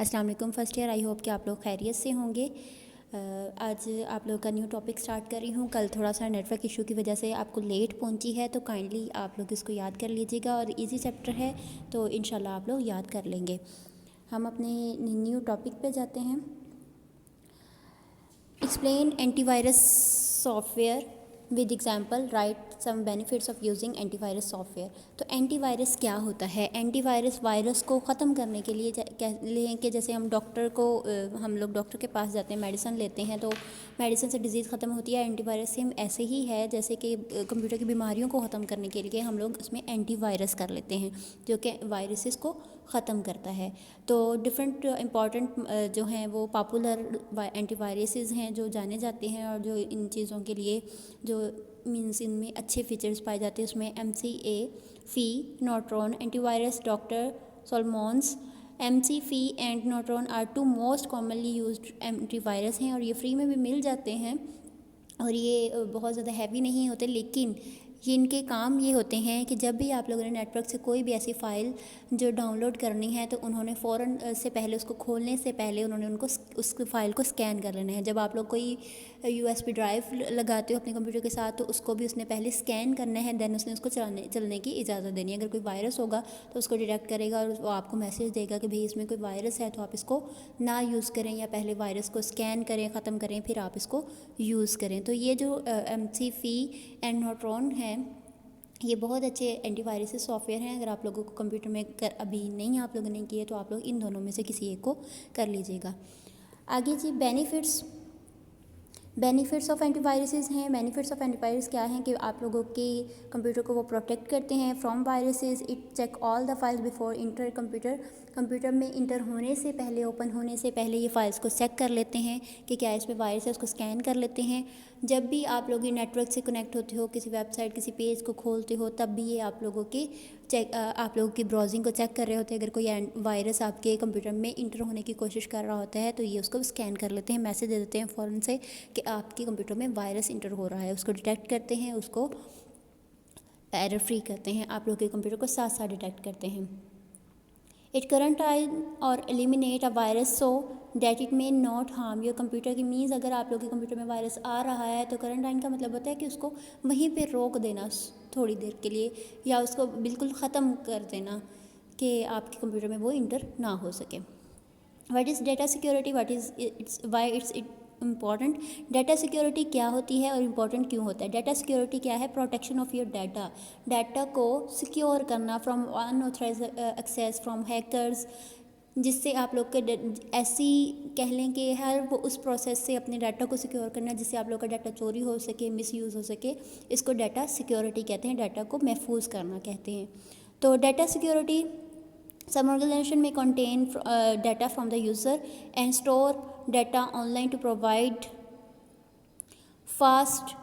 अस्सलाम वालेकुम first year. I hope कि आप लोग खैरियत से होंगे। आज आप लोग का न्यू टॉपिक स्टार्ट कर रही हूँ। कल थोड़ा सा नेटवर्क इशू की वजह से आपको लेट पहुँची है, तो काइंडली आप लोग इसको याद कर लीजिएगा और इजी चैप्टर है तो इंशाल्लाह आप लोग याद कर लेंगे। हम अपने न्यू टॉपिक पे जाते हैं। Explain antivirus software with example, right some benefits of using antivirus software. तो एंटीवायरस क्या होता है? एंटीवायरस वायरस को ख़त्म करने के लिए कह लें कि जैसे हम हम लोग डॉक्टर के पास जाते हैं, मेडिसिन लेते हैं, तो मेडिसिन से डिजीज़ ख़त्म होती है। एंटीवायरस सेम ऐसे ही है जैसे कि कंप्यूटर की बीमारियों को ख़त्म करने के लिए हम लोग उसमें एंटीवायरस कर लेते हैं, जो कि वायरसेस को ख़त्म करता है। तो डिफरेंट इंपॉर्टेंट जो हैं वो पॉपुलर एंटीवायरसेस हैं जो जाने जाते हैं, और जो इन चीज़ों के लिए जो मीन्स इनमें अच्छे फीचर्स पाए जाते हैं उसमें MCA, फी, Norton antivirus, doctor Solomon's. MCFE and Norton are two most commonly used antivirus हैं, और ये फ्री में भी मिल जाते हैं और ये बहुत ज़्यादा हैवी नहीं होते। लेकिन ये इनके काम ये होते हैं कि जब भी आप लोगों ने नेटवर्क से कोई भी ऐसी फ़ाइल जो डाउनलोड करनी है, तो उन्होंने फ़ौरन से पहले उसको खोलने से पहले उन्होंने उस फ़ाइल को स्कैन कर लेना है। जब आप लोग कोई USB ड्राइव लगाते हो अपने कंप्यूटर के साथ, तो उसको भी उसने पहले स्कैन करना है, देन उसने उसको चलने की इजाज़त देनी है। अगर कोई वायरस होगा तो उसको डिटेक्ट करेगा और वो आपको मैसेज देगा कि भाई इसमें कोई वायरस है, तो आप इसको ना यूज़ करें, या पहले वायरस को स्कैन करें, ख़त्म करें, फिर आप इसको यूज़ करें। तो ये जो MCFE एंड नॉर्ट्रॉन है, ये बहुत अच्छे एंटीवायरस सॉफ्टवेयर हैं। अगर आप लोगों को कंप्यूटर में अभी नहीं आप लोगों ने किए, तो आप लोग इन दोनों में से किसी एक को कर लीजिएगा। आगे जी, बेनिफिट्स ऑफ एंटीवायरसेस हैं। बेनिफिट्स ऑफ एंटीवायरस क्या हैं कि आप लोगों के कंप्यूटर को वो प्रोटेक्ट करते हैं from viruses. It check all the files before enter computer में इंटर होने से पहले, ओपन होने से पहले ये फाइल्स को चेक कर लेते हैं कि क्या इसमें वायरस है, उसको स्कैन कर लेते हैं। जब भी आप लोग ये नेटवर्क से कनेक्ट होते हो, किसी वेबसाइट, किसी पेज को खोलते हो, तब भी ये आप लोगों की ब्राउजिंग को चेक कर रहे होते हैं। अगर कोई वायरस आपके कंप्यूटर में इंटर होने की कोशिश कर रहा होता है, तो ये उसको स्कैन कर लेते हैं, मैसेज दे देते हैं फ़ौरन से कि आपके कंप्यूटर में वायरस इंटर हो रहा है। उसको डिटेक्ट करते हैं, उसको एरर फ्री करते हैं, आप लोग के कंप्यूटर को साथ साथ डिटेक्ट करते हैं। इट quarantine और eliminate a virus so that it may not harm your computer. की मीन्स अगर आप लोग के कंप्यूटर में वायरस आ रहा है, तो quarantine का मतलब होता है कि उसको वहीं पे रोक देना थोड़ी देर के लिए, या उसको बिल्कुल ख़त्म कर देना कि आपके कंप्यूटर में वो इंटर ना हो सके। What is data security, what is it's why it's important. Data security क्या होती है और इम्पॉर्टेंट क्यों होता है? डाटा सिक्योरिटी क्या है? प्रोटेक्शन ऑफ योर डाटा को सिक्योर करना from unauthorised access from hackers, जिससे आप लोग के ऐसी कह लें कि हर वो उस प्रोसेस से अपने डाटा को सिक्योर करना जिससे आप लोग का डाटा चोरी हो सके, मिसयूज़ हो सके। इसको डाटा सिक्योरिटी कहते हैं, डाटा को महफूज करना कहते हैं। तो data security, some organization may contain data from the user and store data online to provide fast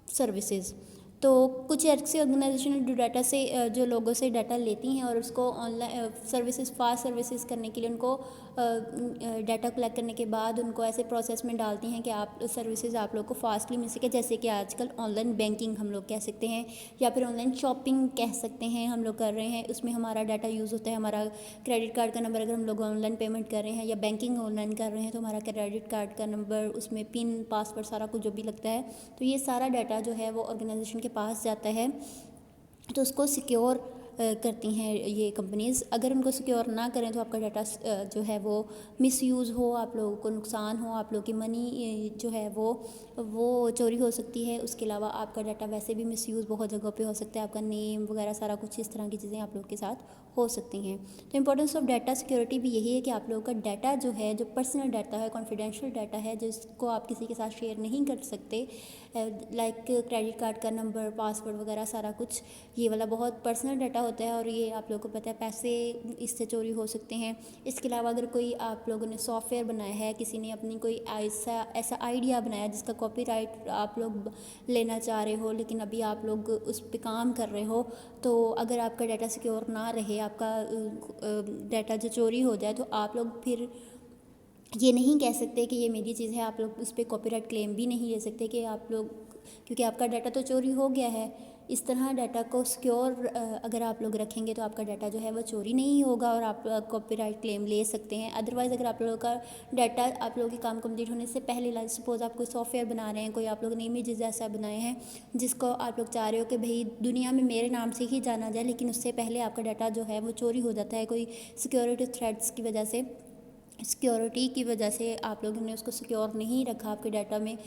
services. तो कुछ ऐसी ऑर्गेनाइजेशन जो डाटा से जो लोगों से डाटा लेती हैं और उसको ऑनलाइन सर्विसेज, फास्ट सर्विसेज करने के लिए उनको डाटा कलेक्ट करने के बाद उनको ऐसे प्रोसेस में डालती हैं कि आप सर्विसेज आप लोग को फास्टली मिल सके। जैसे कि आजकल ऑनलाइन बैंकिंग हम लोग कह सकते हैं, या फिर ऑनलाइन शॉपिंग कह सकते हैं, हम लोग कर रहे हैं, उसमें हमारा डाटा यूज़ होता है। हमारा क्रेडिट कार्ड का नंबर, अगर हम लोग ऑनलाइन पेमेंट कर रहे हैं या बैंकिंग ऑनलाइन कर रहे हैं, तो हमारा क्रेडिट कार्ड का नंबर, उसमें पिन, पासवर्ड, सारा कुछ जो भी लगता है, तो ये सारा डाटा जो है वो ऑर्गेनाइजेशन के पास जाता है, तो उसको सिक्योर करती हैं ये कंपनीज़। अगर उनको सिक्योर ना करें तो आपका डाटा जो है वो मिसयूज़ हो, आप लोगों को नुकसान हो, आप लोगों की मनी जो है वो चोरी हो सकती है। उसके अलावा आपका डाटा वैसे भी मिसयूज़ बहुत जगह पे हो सकता है, आपका नेम वगैरह सारा कुछ, इस तरह की चीज़ें आप लोगों के साथ हो सकती हैं। तो इंपॉर्टेंस ऑफ डाटा सिक्योरिटी भी यही है कि आप लोगों का डाटा जो है, जो पर्सनल डाटा है, कॉन्फिडेंशियल डाटा है, जिसको आप किसी के साथ शेयर नहीं कर सकते, लाइक क्रेडिट कार्ड का नंबर, पासवर्ड वगैरह सारा कुछ, ये वाला बहुत पर्सनल डाटा होता है और ये आप लोगों को पता है पैसे इससे चोरी हो सकते हैं। इसके अलावा अगर कोई आप लोगों ने सॉफ्टवेयर बनाया है, किसी ने अपनी कोई ऐसा आइडिया बनाया जिसका कॉपीराइट आप लोग लेना चाह रहे हो, लेकिन अभी आप लोग उस पर काम कर रहे हो, तो अगर आपका डाटा सिक्योर ना रहे, आपका डाटा जो चोरी हो जाए, तो आप लोग फिर ये नहीं कह सकते कि ये मेरी चीज़ है, आप लोग उस पर कॉपीराइट क्लेम भी नहीं ले सकते कि आप लोग, क्योंकि आपका डाटा तो चोरी हो गया है। इस तरह डाटा को सिक्योर अगर आप लोग रखेंगे तो आपका डाटा जो है वो चोरी नहीं होगा और आप कॉपीराइट क्लेम ले सकते हैं। अदरवाइज़ अगर आप लोगों का डाटा आप लोगों के काम कंप्लीट होने से पहले, लाइक सपोज़ आप कोई सॉफ्टवेयर बना रहे हैं, कोई आप लोगों ने इमेजेस ऐसा बनाए हैं जिसको आप लोग चाह रहे हो कि भाई दुनिया में मेरे नाम से ही जाना जाए, लेकिन उससे पहले आपका डाटा जो है वो चोरी हो जाता है कोई सिक्योरिटी थ्रेट्स की वजह से, सिक्योरिटी की वजह से आप लोगों ने उसको सिक्योर नहीं रखा, आपके डाटा में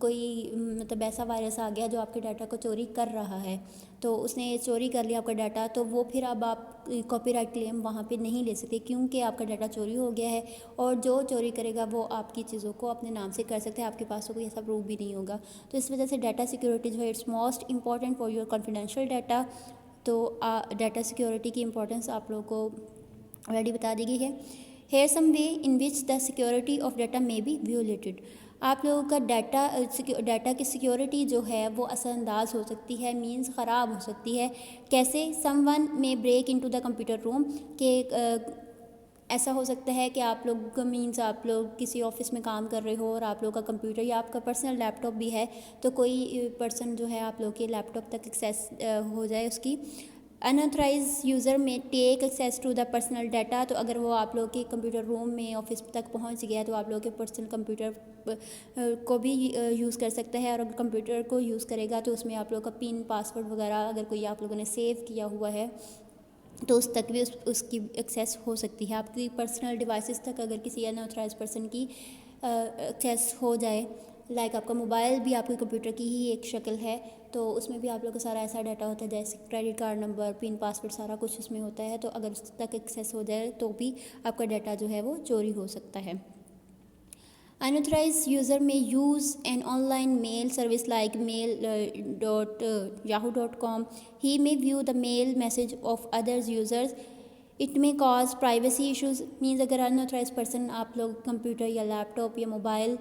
कोई मतलब ऐसा वायरस आ गया जो आपके डाटा को चोरी कर रहा है, तो उसने चोरी कर लिया आपका डाटा, तो वो फिर अब आप कॉपीराइट क्लेम वहाँ पे नहीं ले सकते क्योंकि आपका डाटा चोरी हो गया है। और जो चोरी करेगा वो आपकी चीज़ों को अपने नाम से कर सकते हैं, आपके पास तो कोई ऐसा प्रूफ भी नहीं होगा। तो इस वजह से डाटा सिक्योरिटी जो है it's most important for your confidential data. तो डाटा सिक्योरिटी की इंपॉर्टेंस आप लोगों को ऑलरेडी बता दी गई है। Here some way in which the security of data may be violated. आप लोगों का डाटा की सिक्योरिटी जो है वो असरअंदाज हो सकती है, मींस ख़राब हो सकती है। कैसे? Someone may break into the computer room, के ऐसा हो सकता है कि आप लोग मीन्स आप लोग किसी ऑफिस में काम कर रहे हो और आप लोग का कंप्यूटर या आपका पर्सनल लैपटॉप भी है, तो कोई पर्सन जो है आप लोग के लैपटॉप तक एक्सेस हो जाए उसकी। Unauthorised user may take access to the personal data, तो अगर वो आप लोग के कंप्यूटर रूम में ऑफिस तक पहुंच गया तो आप लोग के पर्सनल कंप्यूटर को भी यूज़ कर सकता है, और अगर कंप्यूटर को यूज़ करेगा तो उसमें आप लोग का पिन पासवर्ड वगैरह अगर कोई आप लोगों ने सेव किया हुआ है तो उस तक भी उसकी एक्सेस हो सकती है। आपकी पर्सनल डिवाइसेस तक अगर किसी अनऑथराइज पर्सन की एक्सेस हो जाए, लाइक आपका मोबाइल भी आपके कंप्यूटर की ही एक शक्ल है, तो उसमें भी आप लोग का सारा ऐसा डाटा होता है जैसे credit card number, pin, password, सारा कुछ उसमें होता है। तो अगर उस तक एक्सेस हो जाए तो भी आपका डाटा जो है वो चोरी हो सकता है। Unauthorized user may use an online mail service like mail.yahoo.com. He may view the mail message of others users. It may cause privacy issues. Means अगर unauthorized person आप लोग कंप्यूटर या लैपटॉप या मोबाइल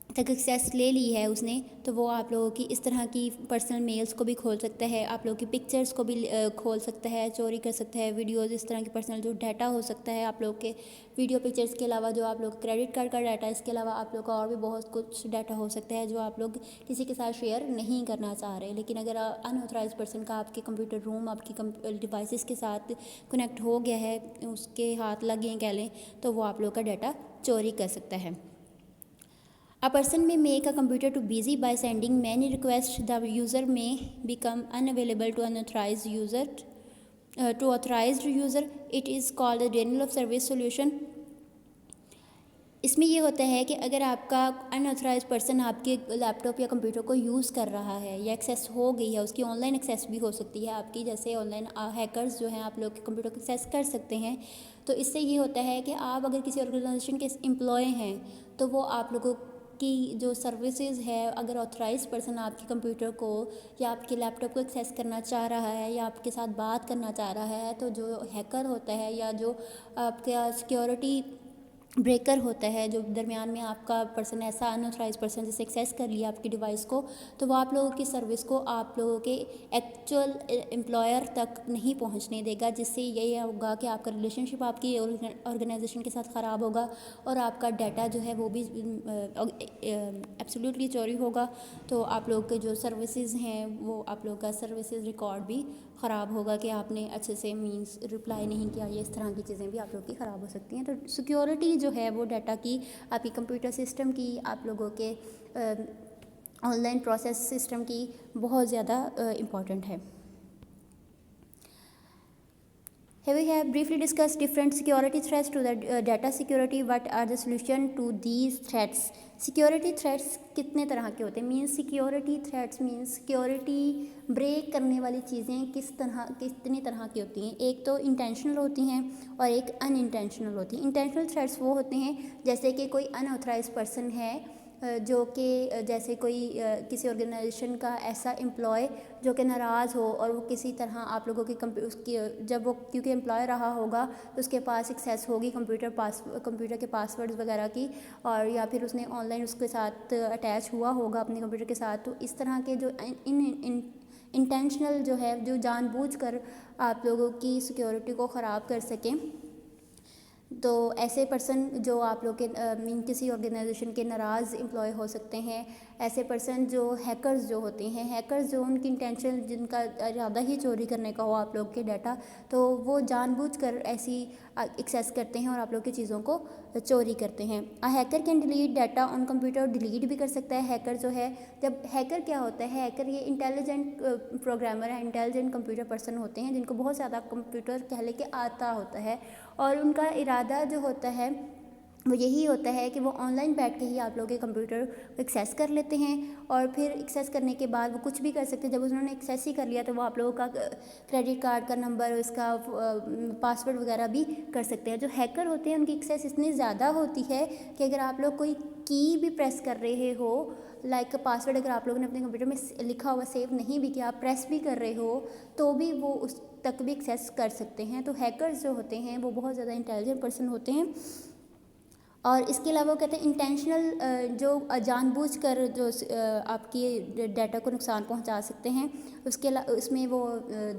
तक एक्सेस ले ली है उसने, तो वो आप लोगों की इस तरह की पर्सनल मेल्स को भी खोल सकता है, आप लोगों की पिक्चर्स को भी खोल सकता है, चोरी कर सकता है, वीडियोज़, इस तरह की पर्सनल जो डाटा हो सकता है आप लोग के वीडियो पिक्चर्स के अलावा, जो आप लोग क्रेडिट कार्ड का डाटा, इसके अलावा आप लोग का और भी बहुत कुछ डाटा हो सकता है जो आप लोग किसी के साथ शेयर नहीं करना चाह रहे। लेकिन अगर अनऑथराइज पर्सन का आपके कंप्यूटर रूम, आपकी डिवाइसेस के साथ कनेक्ट हो गया है, उसके हाथ लग गए कह लें, तो वो आप लोग का डाटा चोरी कर सकता है। A person may make a computer too busy by sending many requests. The user may become unavailable to unauthorized user. To authorized user, it is called a denial of service solution. इसमें ये होता है कि अगर आपका unauthorized person आपके laptop या computer को यूज़ कर रहा है या एक्सेस हो गई है, उसकी ऑनलाइन एक्सेस भी हो सकती है आपकी, जैसे ऑनलाइन हैकर्स जो हैं आप लोग के कंप्यूटर को एक्सेस कर सकते हैं। तो इससे ये होता है कि आप अगर किसी ऑर्गेनाइजेशन के एम्प्लॉय हैं तो वो आप लोगों की जो सर्विसेज है, अगर ऑथराइज पर्सन आपके कंप्यूटर को या आपके लैपटॉप को एक्सेस करना चाह रहा है या आपके साथ बात करना चाह रहा है, तो जो हैकर होता है या जो आपका सिक्योरिटी ब्रेकर होता है, जो दरमियान में आपका पर्सन, ऐसा अनऑथराइज पर्सन जैसे एक्सेस कर लिया आपकी डिवाइस को, तो वो आप लोगों की सर्विस को आप लोगों के एक्चुअल एम्प्लॉयर तक नहीं पहुंचने देगा, जिससे ये होगा कि आपका रिलेशनशिप आपकी ऑर्गेनाइजेशन के साथ ख़राब होगा और आपका डाटा जो है वो भी एब्सोल्युटली चोरी होगा। तो आप लोग के जो सर्विसेज हैं वो आप लोग का सर्विसेज रिकॉर्ड भी ख़राब होगा कि आपने अच्छे से मींस रिप्लाई नहीं किया, ये इस तरह की चीज़ें भी आप लोग की ख़राब हो सकती हैं। तो सिक्योरिटी जो है वो डाटा की, आपकी कंप्यूटर सिस्टम की, आप लोगों के ऑनलाइन प्रोसेस सिस्टम की बहुत ज़्यादा इम्पॉर्टेंट है। Here we have briefly discussed different security threats to the data security. What are the solution to these threats? Security threats कितने तरह के होते हैं? Means security threats means security break करने वाली चीज़ें कितनी तरह की होती हैं। एक तो इंटेंशनल होती हैं और एक अनइंटेंशनल होती हैं। इंटेंशनल थ्रेट्स वो होते हैं जैसे कि कोई अनऑथराइज पर्सन है जो कि जैसे कोई किसी ऑर्गेनाइजेशन का ऐसा एम्प्लॉय जो कि नाराज़ हो और वो किसी तरह आप लोगों की उसकी जब वो क्योंकि एम्प्लॉय रहा होगा तो उसके पास एक्सेस होगी कंप्यूटर के पासवर्ड्स वगैरह की, और या फिर उसने ऑनलाइन उसके साथ अटैच हुआ होगा अपने कंप्यूटर के साथ। तो इस तरह के जो इंटेंशनल जो है, जो जानबूझकर आप लोगों की सिक्योरिटी को ख़राब कर सकें, तो ऐसे पर्सन जो आप लोग के मीन किसी ऑर्गेनाइजेशन के नाराज़ एम्प्लॉय हो सकते हैं। ऐसे पर्सन जो हैकर्स जो होते हैं, हैकर्स जो उनकी इंटेंशन जिनका इरादा ही चोरी करने का हो आप लोग के डाटा, तो वो जानबूझकर ऐसी एक्सेस करते हैं और आप लोग की चीज़ों को चोरी करते हैं। अ hacker can delete data on computer, delete भी कर सकता है हैकर जो है। जब हैकर क्या होता है, हैकर ये इंटेलिजेंट प्रोग्रामर है, इंटेलिजेंट कंप्यूटर पर्सन होते हैं जिनको बहुत ज़्यादा कंप्यूटर कह ले के आता होता है, और उनका इरादा जो होता है वो यही होता है कि वो ऑनलाइन बैठ के ही आप लोगों के कंप्यूटर को एक्सेस कर लेते हैं, और फिर एक्सेस करने के बाद वो कुछ भी कर सकते हैं। जब उन्होंने एक्सेस ही कर लिया तो वो आप लोगों का क्रेडिट कार्ड का नंबर, इसका पासवर्ड वगैरह भी कर सकते हैं। जो हैकर होते हैं उनकी एक्सेस इतनी ज़्यादा होती है कि अगर आप लोग कोई की भी प्रेस कर रहे हो, लाइक पासवर्ड अगर आप लोगों ने अपने कंप्यूटर में लिखा हुआ सेव नहीं भी किया, आप प्रेस भी कर रहे हो, तो भी वो उस तक भी एक्सेस कर सकते हैं। तो हैकर्स जो होते हैं वो बहुत ज़्यादा इंटेलिजेंट पर्सन होते हैं। और इसके अलावा वो कहते हैं इंटेंशनल जो जानबूझकर जो आपकी डाटा को नुकसान पहुंचा सकते हैं। उसके उसमें वो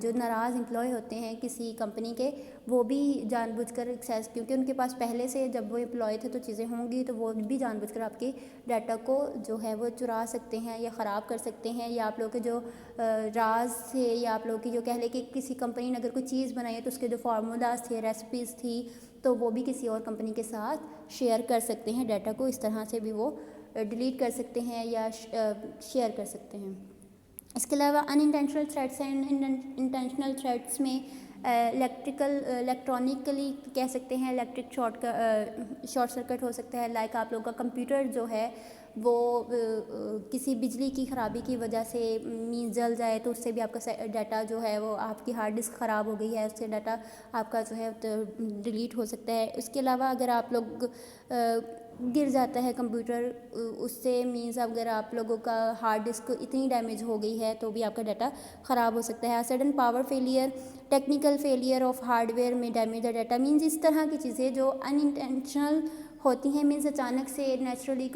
जो नाराज़ एम्प्लॉय होते हैं किसी कंपनी के, वो भी जानबूझकर एक्सेस, क्योंकि उनके पास पहले से जब वो एम्प्लॉय थे तो चीज़ें होंगी, तो वो भी जानबूझकर आपके डाटा को जो है वो चुरा सकते हैं या ख़राब कर सकते हैं, या आप लोग के जो राज थे, या आप लोग की जो कह ले कि किसी कंपनी ने अगर कोई चीज़ बनाई है तो उसके जो फार्मूलाज थे, रेसिपीज़ थी, तो वो भी किसी और कंपनी के साथ शेयर कर सकते हैं डाटा को। इस तरह से भी वो डिलीट कर सकते हैं या शेयर कर सकते हैं। इसके अलावा अनइंटेंशनल थ्रेट्स हैं। इंटेंशनल थ्रेट्स में इलेक्ट्रॉनिकली कह सकते हैं, इलेक्ट्रिक शॉर्ट सर्किट हो सकता है। लाइक आप लोग का कंप्यूटर जो है वो किसी बिजली की ख़राबी की वजह से मीन जल जाए, तो उससे भी आपका डाटा जो है वो, आपकी हार्ड डिस्क ख़राब हो गई है, उससे डाटा आपका जो है तो डिलीट हो सकता है। इसके अलावा अगर आप लोग गिर जाता है कंप्यूटर, उससे मीन्स अगर आप लोगों का हार्ड डिस्क इतनी डैमेज हो गई है तो भी आपका डाटा ख़राब हो सकता है। Sudden power failure, technical failure of hardware में डैमेज द डाटा, मीन्स इस तरह की चीज़ें जो अनइंटेंशनल होती हैं, मीन्स अचानक से नेचुरली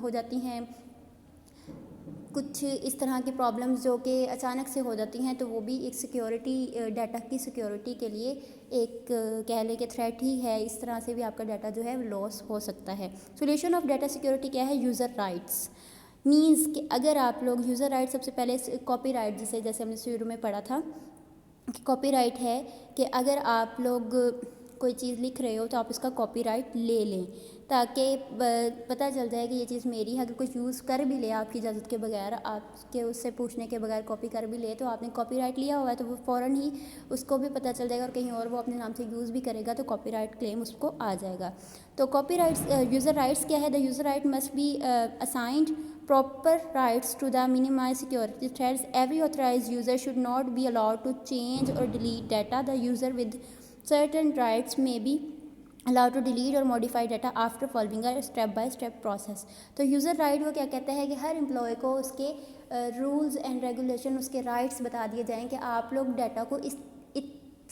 हो जाती हैं। कुछ इस तरह की प्रॉब्लम्स जो कि अचानक से हो जाती हैं, तो वो भी एक सिक्योरिटी, डाटा की सिक्योरिटी के लिए एक कह लें कि थ्रेट ही है। इस तरह से भी आपका डाटा जो है लॉस हो सकता है। सोल्यूशन ऑफ डाटा सिक्योरिटी क्या है? यूज़र राइट्स, मीन्स कि अगर आप लोग यूज़र राइट, सबसे पहले कॉपीराइट, जैसे हमने शुरू में पढ़ा था कि कॉपीराइट है कि अगर आप लोग कोई चीज़ लिख रहे हो तो आप इसका कॉपीराइट ले लें, ताकि पता चल जाए कि ये चीज़ मेरी है। अगर कुछ यूज़ कर भी ले आपकी इजाज़त के बगैर, आपके उससे पूछने के बगैर कॉपी कर भी ले, तो आपने कॉपीराइट लिया हुआ है, तो वो फ़ौरन ही उसको भी पता चल जाएगा, और कहीं और वो अपने नाम से यूज़ भी करेगा तो कॉपीराइट क्लेम उसको आ जाएगा। तो कॉपीराइट्स, यूज़र राइट्स क्या है? The user right must be assigned proper rights to the minimize security threats. Every authorized user should not be allowed to change or delete data. The user with certain rights may be allowed to delete or modify data after following a step by step process. तो user right वो क्या कहता है कि हर employ को उसके rules and regulation, उसके rights बता दिए जाएँ कि आप लोग डाटा को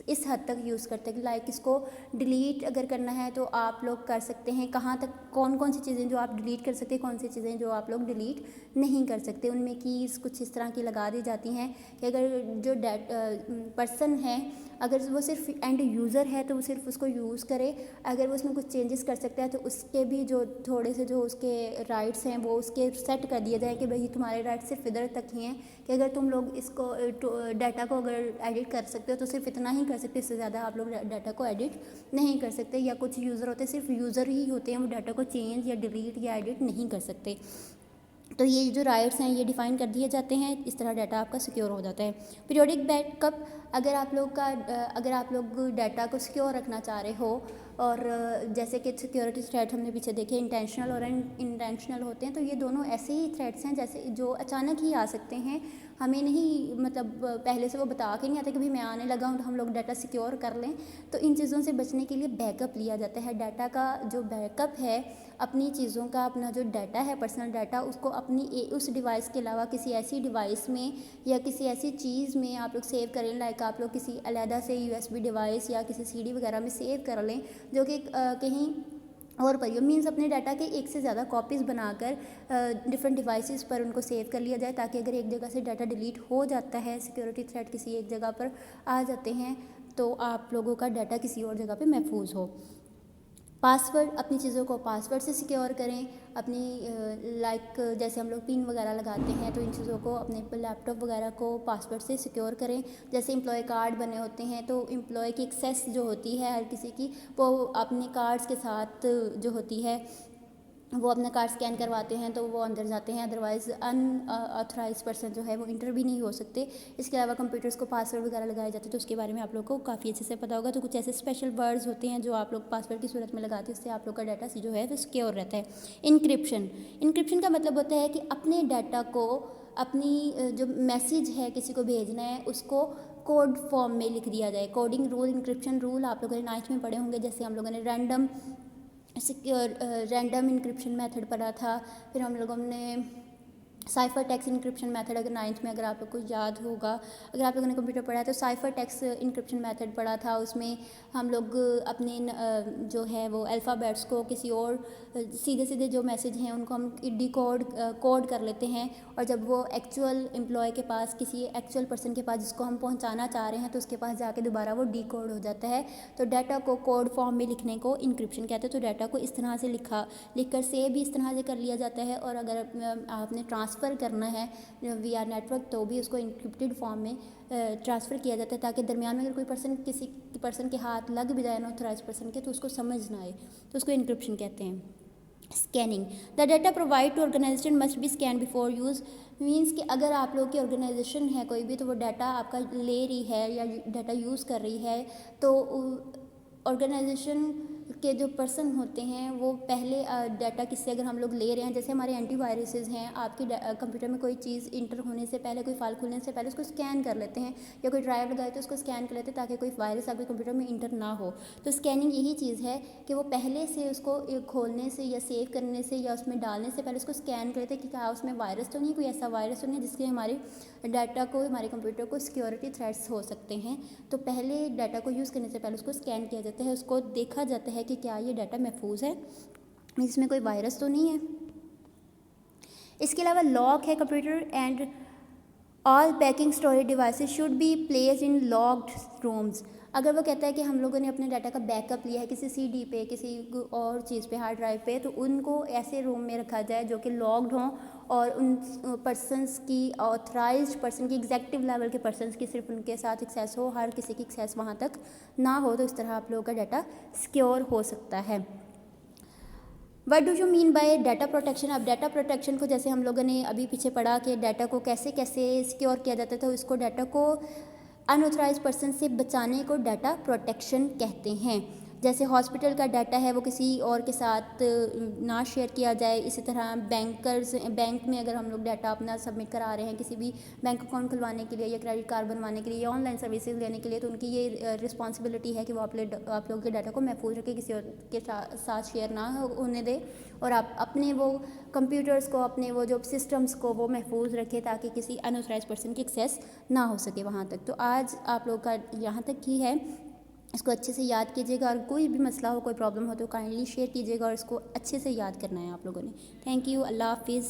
इस हद तक यूज़ करते हैं। लाइक इसको डिलीट अगर करना है तो आप लोग कर सकते हैं, कहाँ तक, कौन कौन सी चीज़ें जो आप डिलीट कर सकते हैं, कौन सी चीज़ें जो आप लोग डिलीट नहीं कर सकते। उनमें कीज़ कुछ इस तरह की लगा दी जाती हैं कि अगर जो पर्सन है, अगर वो सिर्फ एंड यूज़र है तो वो सिर्फ उसको यूज़ करे। अगर वो उसमें कुछ चेंजेस कर सकता है तो उसके भी जो थोड़े से जो उसके राइट्स हैं वो उसके सेट कर दिए जाए कि भाई तुम्हारे राइट्स सिर्फ इधर तक ही हैं, कि अगर तुम लोग इसको डाटा को अगर एडिट कर सकते हो तो सिर्फ इतना ही कर सकते, इससे ज़्यादा आप लोग डाटा को एडिट नहीं कर सकते। या कुछ यूज़र होते हैं, सिर्फ यूज़र ही होते हैं, वो डाटा को चेंज या डिलीट या एडिट नहीं कर सकते। तो ये जो राइट्स हैं ये डिफ़ाइन कर दिए जाते हैं, इस तरह डाटा आपका सिक्योर हो जाता है। पीरियोडिक बैकअप, अगर आप लोग डाटा को सिक्योर रखना चाह रहे हो, और जैसे कि सिक्योरिटी थ्रेट हमने पीछे देखे इंटेंशनल और इंटेंशनल होते हैं, तो ये दोनों ऐसे ही थ्रेट्स हैं जैसे जो अचानक ही आ सकते हैं, हमें नहीं, मतलब पहले से वो बता के नहीं आता कि भाई मैं आने लगा हूँ तो हम लोग डाटा सिक्योर कर लें। तो इन चीज़ों से बचने के लिए बैकअप लिया जाता है। डाटा का जो बैकअप है, अपनी चीज़ों का, अपना जो डाटा है, पर्सनल डाटा, उसको अपनी उस डिवाइस के अलावा किसी ऐसी डिवाइस में या किसी ऐसी चीज़ में आप लोग सेव करें। लाइक आप लोग किसी अलहदा से USB डिवाइस या किसी CD वगैरह में सेव कर लें, जो कि कहीं और पर मीन्स अपने डाटा के एक से ज़्यादा कॉपीज़ बनाकर डिफरेंट डिवाइसेस पर उनको सेव कर लिया जाए, ताकि अगर एक जगह से डाटा डिलीट हो जाता है, सिक्योरिटी थ्रेट किसी एक जगह पर आ जाते हैं, तो आप लोगों का डाटा किसी और जगह पे महफूज हो। पासवर्ड, अपनी चीज़ों को पासवर्ड से सिक्योर करें। अपनी जैसे हम लोग पिन वगैरह लगाते हैं तो इन चीज़ों को अपने लैपटॉप वगैरह को पासवर्ड से सिक्योर करें। जैसे एम्प्लॉय कार्ड बने होते हैं तो एम्प्लॉय की एक्सेस जो होती है हर किसी की, वो अपने कार्ड्स के साथ जो होती है वो अपना कार्ड स्कैन करवाते हैं तो वो अंदर जाते हैं, अदरवाइज़ अनऑथराइज पर्सन जो है वो इंटर भी नहीं हो सकते। इसके अलावा कंप्यूटर्स को पासवर्ड वगैरह लगाए जाते हैं तो उसके बारे में आप लोग को काफ़ी अच्छे से पता होगा। तो कुछ ऐसे स्पेशल वर्ड्स होते हैं जो आप लोग पासवर्ड की सूरत में लगाते हैं, उससे आप लोग का डाटा जो है वो सिक्योर रहता है। इंक्रिप्शन का मतलब होता है कि अपने डाटा को, अपनी जो मैसेज है किसी को भेजना है उसको कोड फॉर्म में लिख दिया जाए। कोडिंग रूल, इंक्रिप्शन रूल आप लोगों ने 9th में पढ़े होंगे। जैसे हम लोगों ने रैंडम इंक्रिप्शन मेथड पढ़ा था, फिर हम लोगों ने साइफर टेक्स्ट इंक्रिप्शन मेथड, अगर 9th में अगर आप लोग को याद होगा, अगर आप लोगों ने कंप्यूटर पढ़ा है तो साइफर टेक्स्ट इंक्रिप्शन मेथड पढ़ा था। उसमें हम लोग अपने जो है वो अल्फ़ाबेट्स को किसी और सीधे सीधे जो मैसेज हैं उनको हम कोड कर लेते हैं, और जब वो एक्चुअल एम्प्लॉय के पास, किसी एक्चुअल पर्सन के पास जिसको हम पहुंचाना चाह रहे हैं तो उसके पास जाके दोबारा वो डीकोड हो जाता है। तो डाटा को कोड फॉर्म में लिखने को इंक्रिप्शन कहते हैं। तो डाटा को इस तरह से लिखकर सेव भी इस तरह से कर लिया जाता है, और अगर आपने ट्रांसफ़र करना है वीआर नेटवर्क तो भी उसको इंक्रिप्टेड फॉर्म में ट्रांसफ़र किया जाता है, ताकि दरमियान में अगर कोई पर्सन किसी पर्सन के हाथ लग भी जाए अनऑथराइज पर्सन के तो उसको समझ ना आए, तो उसको इंक्रिप्शन कहते हैं। Scanning, the data provide to organisation must be scan before use. Means कि अगर आप लोग की ऑर्गेनाइजेशन है कोई भी, तो वो डाटा आपका ले रही है या डाटा यूज़ कर रही है, तो ऑर्गेनाइजेशन के जो पर्सन होते हैं वो पहले डाटा किससे अगर हम लोग ले रहे हैं, जैसे हमारे एंटीवायरसेस हैं, आपके कंप्यूटर में कोई चीज़ इंटर होने से पहले, कोई फाइल खुलने से पहले उसको स्कैन कर लेते हैं, या कोई ड्राइव लगाए तो उसको स्कैन कर लेते हैं ताकि कोई वायरस आपके कंप्यूटर में इंटर ना हो। तो स्कैनिंग यही चीज़ है कि वो पहले से उसको खोलने से या सेव करने से या उसमें डालने से पहले उसको स्कैन करते हैं कि क्या उसमें वायरस तो नहीं, कोई ऐसा वायरस तो नहीं जिसके हमारे डाटा को, हमारे कंप्यूटर को सिक्योरिटी थ्रेट्स हो सकते हैं। तो पहले डाटा को यूज़ करने से पहले उसको स्कैन किया जाता है, उसको देखा जाता है कि क्या ये डाटा महफूज है, इसमें कोई वायरस तो नहीं है। इसके अलावा लॉक है computer and all banking storage devices should be placed in locked rooms. अगर वो कहता है कि हम लोगों ने अपने डाटा का बैकअप लिया है किसी सीडी पे, किसी और चीज़ पे, हार्ड ड्राइव पे, तो उनको ऐसे रूम में रखा जाए जो कि लॉक्ड हों, और उन पर्सनस की, ऑथराइज्ड पर्सन की, एग्जेक्टिव लेवल के पर्सनस की सिर्फ उनके साथ एक्सेस हो, हर किसी की एक्सेस वहाँ तक ना हो। तो इस तरह आप लोगों का डाटा सिक्योर हो सकता है। What do you mean by data protection? अब डाटा प्रोटेक्शन को, जैसे हम लोगों ने अभी पीछे पढ़ा कि डाटा को कैसे कैसे सिक्योर किया जाता था, तो इसको डाटा को अनऑथराइज पर्सन से बचाने को डाटा प्रोटेक्शन कहते हैं। जैसे हॉस्पिटल का डाटा है वो किसी और के साथ ना शेयर किया जाए। इसी तरह बैंक में अगर हम लोग डाटा अपना सबमिट करा रहे हैं किसी भी बैंक अकाउंट खुलवाने के लिए या क्रेडिट कार्ड बनवाने के लिए या ऑनलाइन सर्विसेज लेने के लिए, तो उनकी ये रिस्पॉन्सिबिलिटी है कि वो आप लोगों के डाटा को महफूज रखें, किसी और के साथ शेयर ना होने दें, और आप अपने वो कंप्यूटर्स को, अपने वो जो सिस्टम्स को वो महफूज रखें ताकि किसी अनऑथराइज पर्सन की एक्सेस ना हो सके वहाँ तक। तो आज आप लोग का यहाँ तक ही है, इसको अच्छे से याद कीजिएगा, और कोई भी मसला हो, कोई प्रॉब्लम हो तो काइंडली शेयर कीजिएगा, और इसको अच्छे से याद करना है आप लोगों ने। थैंक यू, अल्लाह हाफिज़।